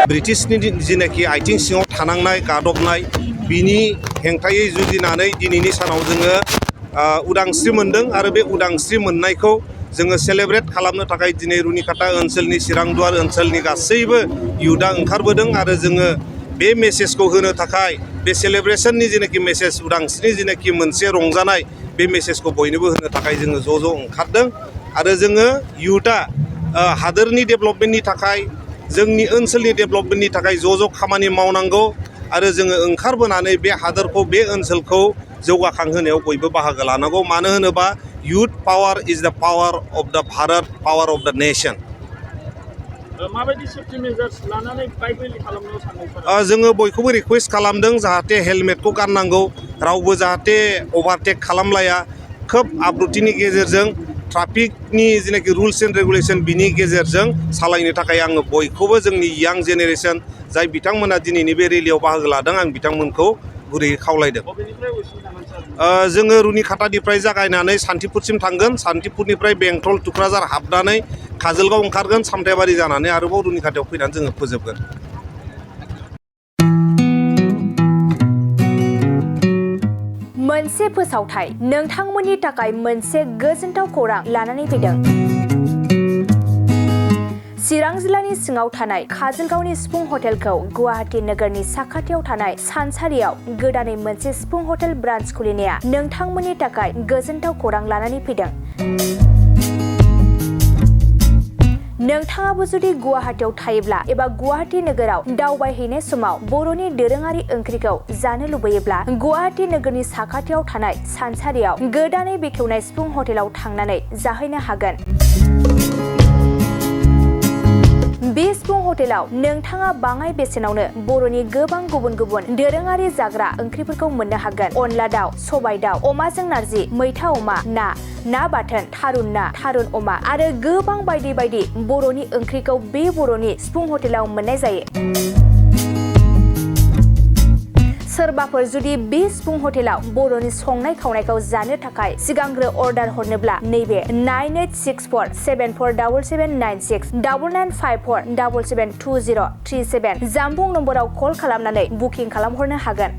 ब्रिटिशनि जिनाखि आथिं सिङाव थानांनाय गादबनाय बिनि हेंथायै जुजिनानै दिनैनि सानाव जोङो उदांस्रि मोनदों आरो बे उदांस्रि मोननायखौ जोङो सेलेब्रेट खालामनो थाखाय दिनै रुनिकाटा ओनसोलनि चिरांदुवार ओनसोलनि गासैबो युथआ ओंखारबोदों आरो जोङो बे मेसेजखौ होनो थाखाय बे सेलेब्रेशननि जेनाखि मेसेज उदांस्रिनि जेनाखि मोनसे रंजानाय बे मेसेजखौ बयनोबो होनो थाखाय जोङो ज' ओंखारदों आरो जोङो युथआ हादोरनि डेभेलपमेन्टनि थाखाय जोंनि ओनसोलनि डेभेलपमेन्टनि थाखाय ज' खामानि मावनांगौ आरो जोङो ओंखारबोनानै बे हादोरखौ बे ओनसोलखौ जौगाखांहोनायाव बयबो बाहागो लानांगौ मानो होनोबा youth power is the power of the Bharat, power of the nation. माबायदि सेफ्टि मेजार्स लानानै बाइक रेलि खालामनो सानदों? जोङो बयखौबो रिक्वेस्ट खालामदों जाहाथे हेलमेटखौ गाननांगौ रावबो जाहाथे अभारटेक खालामलाया खोब आब्रुथिनि गेजेरजों ट्राफिकनि जेनाखि रुल्स एन्ड रेगुलेशन बिनि गेजेरजों सालायनो थाखाय आङो बयखौबो जोंनि यां जेनेरेशन जाय बिथांमोना दिनैनि बे रेलियाव बाहागो लादों आं बिथांमोनखौ गुरैयै खावलायदों। जोङो रुनिकाटानिफ्राय जागायनानै सान्तिपुरसिम थांगोन सान्तिपुरनिफ्राय बेंटल टुक्राझार हाबनानै काजलगाव ओंखारगोन सामथाइबारि जानानै आरोबाव रुनिकाटायाव फैनानै जोङो फोजोबगोन। मोनसे फोसावथाय नोंथांमोननि थाखाय मोनसे गोजोनथाव खौरां लानानै फैदों। चिरां जिल्लानि सिङाव थानाय काजलगावनि सिफुं हटेलखौ गुवाहाटी नोगोरनि साखाथियाव थानाय सानसारियाव गोदानै मोनसे सिफुं हटेल ब्रान्च खुलिनाया नोंथांमोननि थाखाय गोजोनथाव खौरां लानानै फैदों। नोंथाङाबो जुदि गुवाहाटीयाव थायोब्ला एबा गुवाहाटी नोगोराव दावबायहैनाय समाव बर'नि दोरोङारि ओंख्रिखौ जानो लुबैयोब्ला गुवाहाटी नोगोरनि साखाथियाव थानाय सानसारियाव गोदानै बेखेवनाय सिफुं हटेलाव थांनानै जाहैनो हागोन। बे सिफुं हटेलाव नोंथाङा बाङाय बेसेनावनो बर'नि गोबां गुबुन गुबुन दोरोङारि जाग्रा ओंख्रिफोरखौ मोननो हागोन। अनला दाउ, सबाय दाउ, अमाजों नारजि, मैथा अमा, ना बाथोन, थारुन ना, थारुन अमा आरो गोबां बायदि बायदि बर'नि ओंख्रिखौ बे बर'नि सिफुं हटेलाव मोननाय जायो। सोरबाफोर जुदि बे सिफुं हटेलाव बर'नि संनाय खावनायखौ जानो थाखाय सिगांग्रो अर्डार हरनोब्ला नैबे 9864747796 9954772037 जामबुं नम्बराव कल खालामनानै बुकिं खालामहरनो हागोन।